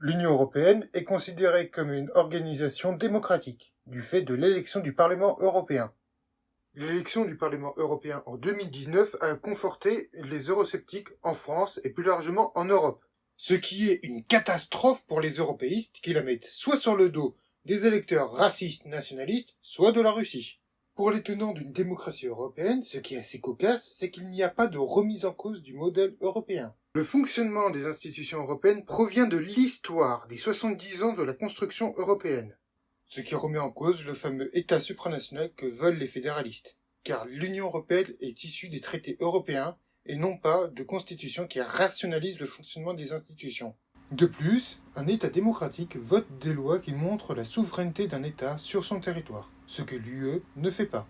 L'Union européenne est considérée comme une organisation démocratique, du fait de l'élection du Parlement européen. L'élection du Parlement européen en 2019 a conforté les eurosceptiques en France et plus largement en Europe. Ce qui est une catastrophe pour les européistes qui la mettent soit sur le dos des électeurs racistes nationalistes, soit de la Russie. Pour les tenants d'une démocratie européenne, ce qui est assez cocasse, c'est qu'il n'y a pas de remise en cause du modèle européen. Le fonctionnement des institutions européennes provient de l'histoire des 70 ans de la construction européenne, ce qui remet en cause le fameux État supranational que veulent les fédéralistes, car l'Union européenne est issue des traités européens et non pas de constitutions qui rationalisent le fonctionnement des institutions. De plus, un État démocratique vote des lois qui montrent la souveraineté d'un État sur son territoire, ce que l'UE ne fait pas.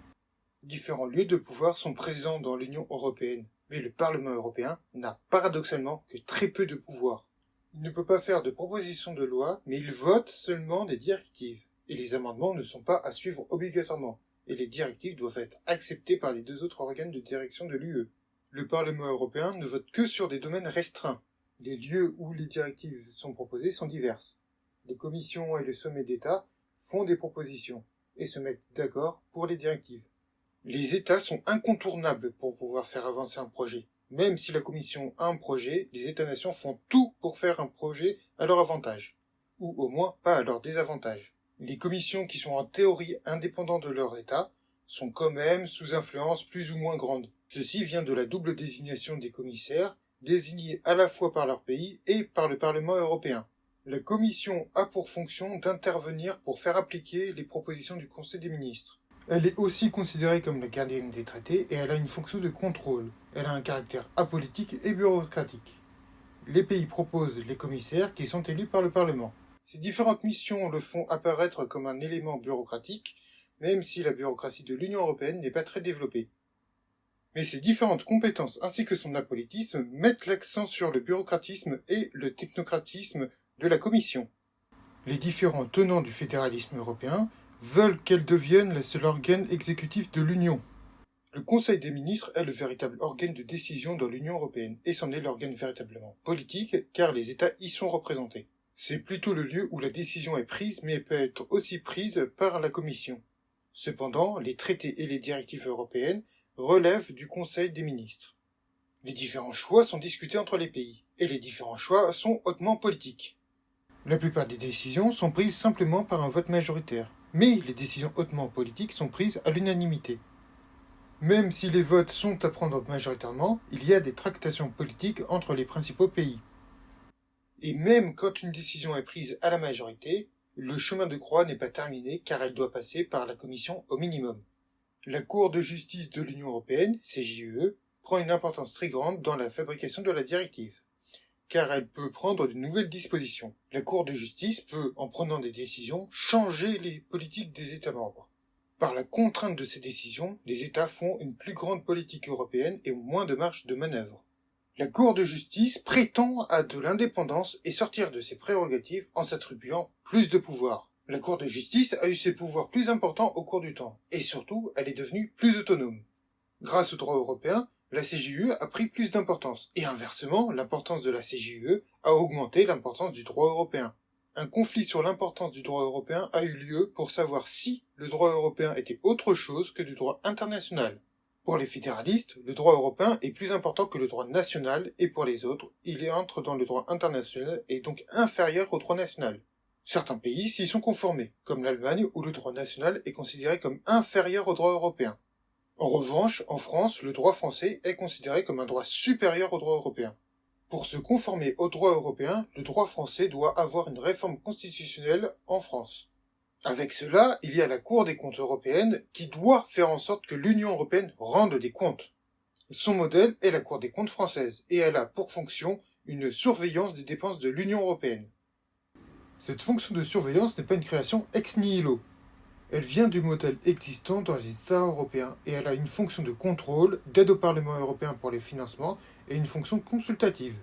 Différents lieux de pouvoir sont présents dans l'Union européenne, mais le Parlement européen n'a paradoxalement que très peu de pouvoir. Il ne peut pas faire de propositions de loi, mais il vote seulement des directives, et les amendements ne sont pas à suivre obligatoirement, et les directives doivent être acceptées par les deux autres organes de direction de l'UE. Le Parlement européen ne vote que sur des domaines restreints. Les lieux où les directives sont proposées sont diverses. Les commissions et le sommet d'État font des propositions et se mettent d'accord pour les directives. Les États sont incontournables pour pouvoir faire avancer un projet. Même si la Commission a un projet, les États-nations font tout pour faire un projet à leur avantage, ou au moins pas à leur désavantage. Les commissions qui sont en théorie indépendantes de leur État sont quand même sous influence plus ou moins grande. Ceci vient de la double désignation des commissaires, désignés à la fois par leur pays et par le Parlement européen. La Commission a pour fonction d'intervenir pour faire appliquer les propositions du Conseil des ministres. Elle est aussi considérée comme la gardienne des traités et elle a une fonction de contrôle. Elle a un caractère apolitique et bureaucratique. Les pays proposent les commissaires qui sont élus par le Parlement. Ces différentes missions le font apparaître comme un élément bureaucratique, même si la bureaucratie de l'Union européenne n'est pas très développée. Mais ces différentes compétences ainsi que son apolitisme mettent l'accent sur le bureaucratisme et le technocratisme de la Commission. Les différents tenants du fédéralisme européen veulent qu'elle devienne le seul organe exécutif de l'Union. Le Conseil des ministres est le véritable organe de décision dans l'Union européenne, et c'en est l'organe véritablement politique, car les États y sont représentés. C'est plutôt le lieu où la décision est prise, mais elle peut être aussi prise par la Commission. Cependant, les traités et les directives européennes relèvent du Conseil des ministres. Les différents choix sont discutés entre les pays, et les différents choix sont hautement politiques. La plupart des décisions sont prises simplement par un vote majoritaire, mais les décisions hautement politiques sont prises à l'unanimité. Même si les votes sont à prendre majoritairement, il y a des tractations politiques entre les principaux pays. Et même quand une décision est prise à la majorité, le chemin de croix n'est pas terminé car elle doit passer par la Commission au minimum. La Cour de justice de l'Union européenne, CJUE, prend une importance très grande dans la fabrication de la directive, car elle peut prendre de nouvelles dispositions. La Cour de justice peut, en prenant des décisions, changer les politiques des États membres. Par la contrainte de ces décisions, les États font une plus grande politique européenne et ont moins de marge de manœuvre. La Cour de justice prétend à de l'indépendance et sortir de ses prérogatives en s'attribuant plus de pouvoir. La Cour de justice a eu ses pouvoirs plus importants au cours du temps, et surtout, elle est devenue plus autonome. Grâce au droit européen, la CJUE a pris plus d'importance, et inversement, l'importance de la CJUE a augmenté l'importance du droit européen. Un conflit sur l'importance du droit européen a eu lieu pour savoir si le droit européen était autre chose que du droit international. Pour les fédéralistes, le droit européen est plus important que le droit national, et pour les autres, il entre dans le droit international et est donc inférieur au droit national. Certains pays s'y sont conformés, comme l'Allemagne où le droit national est considéré comme inférieur au droit européen. En revanche, en France, le droit français est considéré comme un droit supérieur au droit européen. Pour se conformer au droit européen, le droit français doit avoir une réforme constitutionnelle en France. Avec cela, il y a la Cour des comptes européenne qui doit faire en sorte que l'Union européenne rende des comptes. Son modèle est la Cour des comptes française, et elle a pour fonction une surveillance des dépenses de l'Union européenne. Cette fonction de surveillance n'est pas une création ex nihilo. Elle vient du modèle existant dans les États européens, et elle a une fonction de contrôle, d'aide au Parlement européen pour les financements, et une fonction consultative.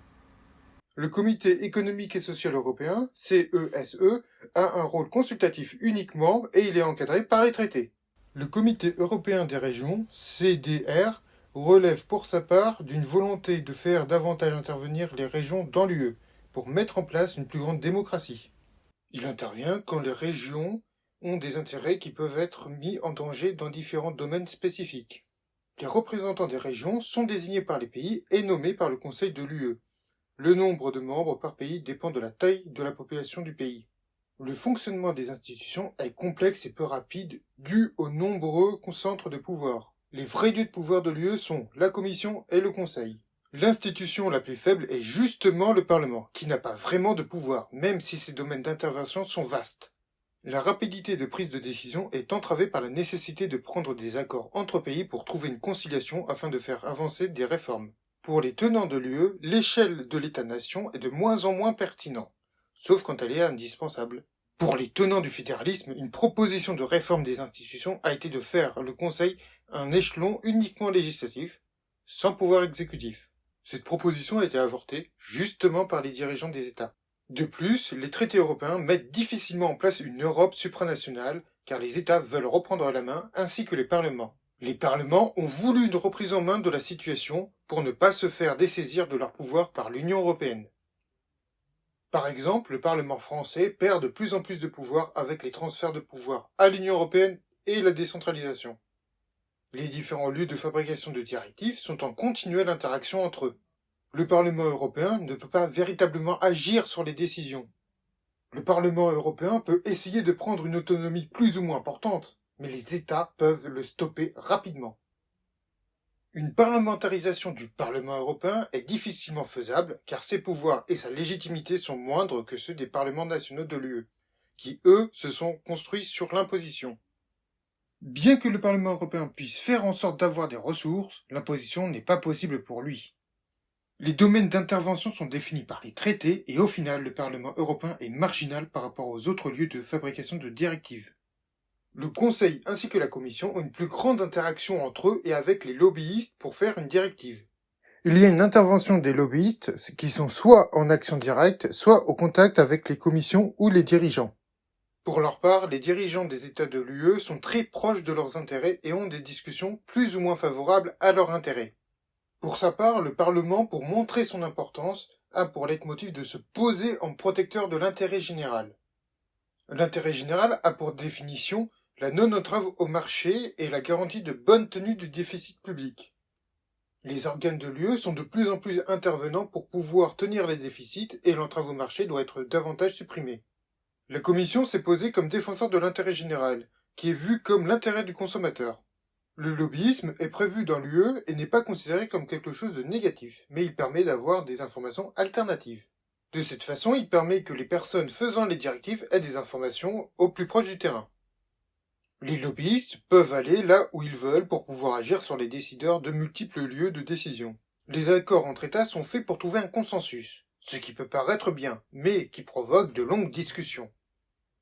Le Comité économique et social européen, CESE, a un rôle consultatif uniquement et il est encadré par les traités. Le Comité européen des régions, CDR, relève pour sa part d'une volonté de faire davantage intervenir les régions dans l'UE, pour mettre en place une plus grande démocratie. Il intervient quand les régions ont des intérêts qui peuvent être mis en danger dans différents domaines spécifiques. Les représentants des régions sont désignés par les pays et nommés par le Conseil de l'UE. Le nombre de membres par pays dépend de la taille de la population du pays. Le fonctionnement des institutions est complexe et peu rapide dû aux nombreux centres de pouvoir. Les vrais lieux de pouvoir de l'UE sont la Commission et le Conseil. L'institution la plus faible est justement le Parlement, qui n'a pas vraiment de pouvoir, même si ses domaines d'intervention sont vastes. La rapidité de prise de décision est entravée par la nécessité de prendre des accords entre pays pour trouver une conciliation afin de faire avancer des réformes. Pour les tenants de l'UE, l'échelle de l'État-nation est de moins en moins pertinente, sauf quand elle est indispensable. Pour les tenants du fédéralisme, une proposition de réforme des institutions a été de faire le Conseil un échelon uniquement législatif, sans pouvoir exécutif. Cette proposition a été avortée justement par les dirigeants des États. De plus, les traités européens mettent difficilement en place une Europe supranationale, car les États veulent reprendre la main, ainsi que les parlements. Les parlements ont voulu une reprise en main de la situation pour ne pas se faire dessaisir de leur pouvoir par l'Union européenne. Par exemple, le Parlement français perd de plus en plus de pouvoir avec les transferts de pouvoir à l'Union européenne et la décentralisation. Les différents lieux de fabrication de directives sont en continuelle interaction entre eux. Le Parlement européen ne peut pas véritablement agir sur les décisions. Le Parlement européen peut essayer de prendre une autonomie plus ou moins importante, mais les États peuvent le stopper rapidement. Une parlementarisation du Parlement européen est difficilement faisable car ses pouvoirs et sa légitimité sont moindres que ceux des parlements nationaux de l'UE, qui eux se sont construits sur l'imposition. Bien que le Parlement européen puisse faire en sorte d'avoir des ressources, l'imposition n'est pas possible pour lui. Les domaines d'intervention sont définis par les traités et au final le Parlement européen est marginal par rapport aux autres lieux de fabrication de directives. Le Conseil ainsi que la Commission ont une plus grande interaction entre eux et avec les lobbyistes pour faire une directive. Il y a une intervention des lobbyistes qui sont soit en action directe, soit au contact avec les commissions ou les dirigeants. Pour leur part, les dirigeants des États de l'UE sont très proches de leurs intérêts et ont des discussions plus ou moins favorables à leurs intérêts. Pour sa part, le Parlement, pour montrer son importance, a pour leitmotiv de se poser en protecteur de l'intérêt général. L'intérêt général a pour définition la non-entrave au marché et la garantie de bonne tenue du déficit public. Les organes de l'UE sont de plus en plus intervenants pour pouvoir tenir les déficits et l'entrave au marché doit être davantage supprimée. La Commission s'est posée comme défenseur de l'intérêt général, qui est vu comme l'intérêt du consommateur. Le lobbyisme est prévu dans l'UE et n'est pas considéré comme quelque chose de négatif, mais il permet d'avoir des informations alternatives. De cette façon, il permet que les personnes faisant les directives aient des informations au plus proche du terrain. Les lobbyistes peuvent aller là où ils veulent pour pouvoir agir sur les décideurs de multiples lieux de décision. Les accords entre États sont faits pour trouver un consensus, ce qui peut paraître bien, mais qui provoque de longues discussions.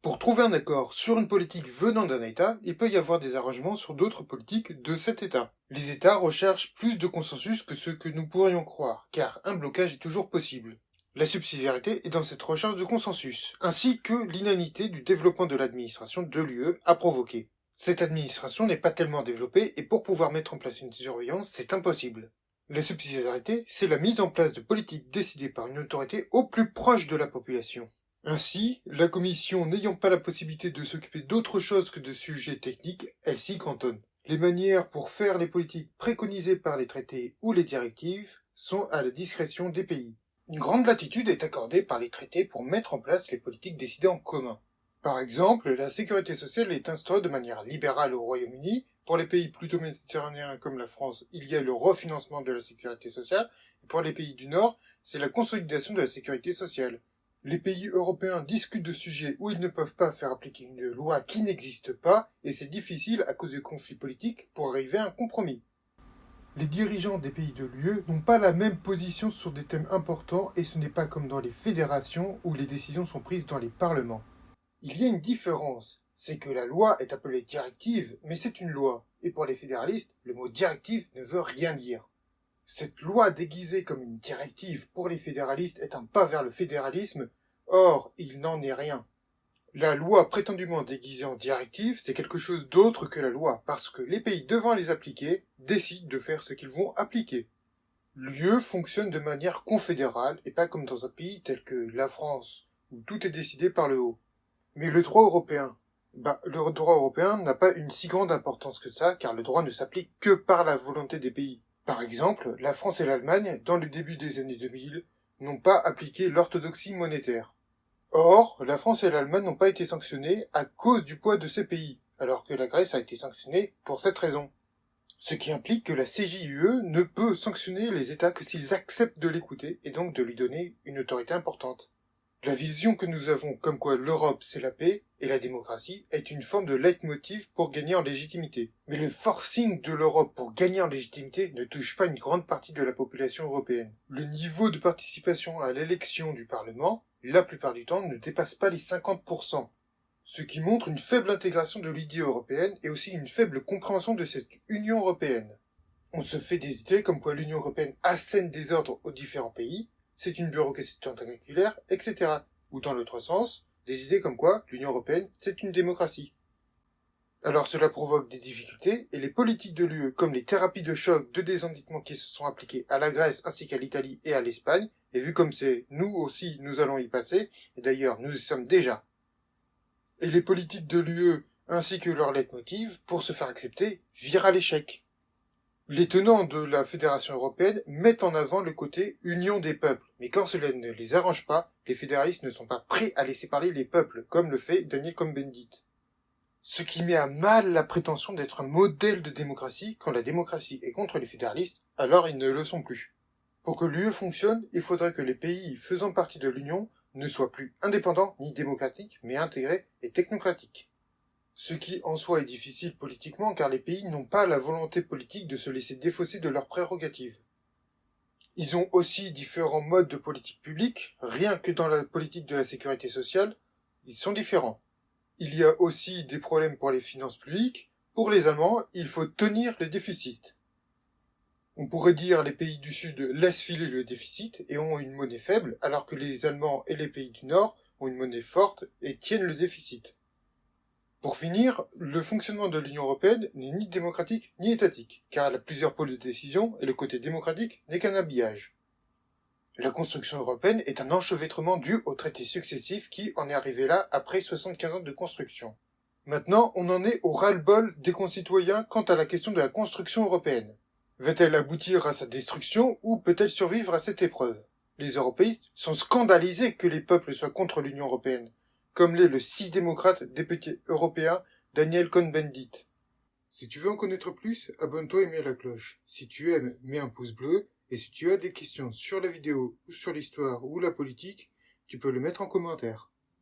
Pour trouver un accord sur une politique venant d'un État, il peut y avoir des arrangements sur d'autres politiques de cet État. Les États recherchent plus de consensus que ce que nous pourrions croire, car un blocage est toujours possible. La subsidiarité est dans cette recherche de consensus, ainsi que l'inanité du développement de l'administration de l'UE a provoqué. Cette administration n'est pas tellement développée et pour pouvoir mettre en place une surveillance, c'est impossible. La subsidiarité, c'est la mise en place de politiques décidées par une autorité au plus proche de la population. Ainsi, la Commission n'ayant pas la possibilité de s'occuper d'autre chose que de sujets techniques, elle s'y cantonne. Les manières pour faire les politiques préconisées par les traités ou les directives sont à la discrétion des pays. Une grande latitude est accordée par les traités pour mettre en place les politiques décidées en commun. Par exemple, la sécurité sociale est instaurée de manière libérale au Royaume-Uni. Pour les pays plutôt méditerranéens comme la France, il y a le refinancement de la sécurité sociale. Et pour les pays du Nord, c'est la consolidation de la sécurité sociale. Les pays européens discutent de sujets où ils ne peuvent pas faire appliquer une loi qui n'existe pas, et c'est difficile à cause de conflits politiques pour arriver à un compromis. Les dirigeants des pays de l'UE n'ont pas la même position sur des thèmes importants et ce n'est pas comme dans les fédérations où les décisions sont prises dans les parlements. Il y a une différence, c'est que la loi est appelée directive, mais c'est une loi. Et pour les fédéralistes, le mot directive ne veut rien dire. Cette loi déguisée comme une directive pour les fédéralistes est un pas vers le fédéralisme, or il n'en est rien. La loi prétendument déguisée en directive, c'est quelque chose d'autre que la loi, parce que les pays devant les appliquer décident de faire ce qu'ils vont appliquer. L'UE fonctionne de manière confédérale et pas comme dans un pays tel que la France, où tout est décidé par le haut. Mais le droit européen, le droit européen n'a pas une si grande importance que ça, car le droit ne s'applique que par la volonté des pays. Par exemple, la France et l'Allemagne, dans le début des années 2000, n'ont pas appliqué l'orthodoxie monétaire. Or, la France et l'Allemagne n'ont pas été sanctionnées à cause du poids de ces pays, alors que la Grèce a été sanctionnée pour cette raison. Ce qui implique que la CJUE ne peut sanctionner les États que s'ils acceptent de l'écouter et donc de lui donner une autorité importante. La vision que nous avons comme quoi l'Europe c'est la paix et la démocratie est une forme de leitmotiv pour gagner en légitimité. Mais le forcing de l'Europe pour gagner en légitimité ne touche pas une grande partie de la population européenne. Le niveau de participation à l'élection du Parlement, la plupart du temps, ne dépasse pas les 50%. Ce qui montre une faible intégration de l'idée européenne et aussi une faible compréhension de cette Union européenne. On se fait des idées comme quoi l'Union européenne assène des ordres aux différents pays, c'est une bureaucratie tentaculaire, etc. Ou dans l'autre sens, des idées comme quoi l'Union européenne, c'est une démocratie. Alors cela provoque des difficultés, et les politiques de l'UE, comme les thérapies de choc, de désendettement qui se sont appliquées à la Grèce ainsi qu'à l'Italie et à l'Espagne, et vu comme c'est nous aussi nous allons y passer, et d'ailleurs nous y sommes déjà. Et les politiques de l'UE, ainsi que leur leitmotiv, pour se faire accepter, virent à l'échec. Les tenants de la Fédération européenne mettent en avant le côté union des peuples, mais quand cela ne les arrange pas, les fédéralistes ne sont pas prêts à laisser parler les peuples, comme le fait Daniel Cohn-Bendit. Ce qui met à mal la prétention d'être un modèle de démocratie, quand la démocratie est contre les fédéralistes, alors ils ne le sont plus. Pour que l'UE fonctionne, il faudrait que les pays faisant partie de l'Union ne soient plus indépendants ni démocratiques, mais intégrés et technocratiques. Ce qui en soi est difficile politiquement car les pays n'ont pas la volonté politique de se laisser défausser de leurs prérogatives. Ils ont aussi différents modes de politique publique, rien que dans la politique de la sécurité sociale, ils sont différents. Il y a aussi des problèmes pour les finances publiques. Pour les Allemands, il faut tenir le déficit. On pourrait dire les pays du Sud laissent filer le déficit et ont une monnaie faible, alors que les Allemands et les pays du Nord ont une monnaie forte et tiennent le déficit. Pour finir, le fonctionnement de l'Union européenne n'est ni démocratique ni étatique, car elle a plusieurs pôles de décision et le côté démocratique n'est qu'un habillage. La construction européenne est un enchevêtrement dû aux traités successifs qui en est arrivé là après 75 ans de construction. Maintenant, on en est au ras-le-bol des concitoyens quant à la question de la construction européenne. Va-t-elle aboutir à sa destruction ou peut-elle survivre à cette épreuve? Les européistes sont scandalisés que les peuples soient contre l'Union européenne, comme l'est le si démocrate député européen Daniel Cohn-Bendit. Si tu veux en connaître plus, abonne-toi et mets la cloche. Si tu aimes, mets un pouce bleu, et si tu as des questions sur la vidéo, ou sur l'histoire, ou la politique, tu peux le mettre en commentaire.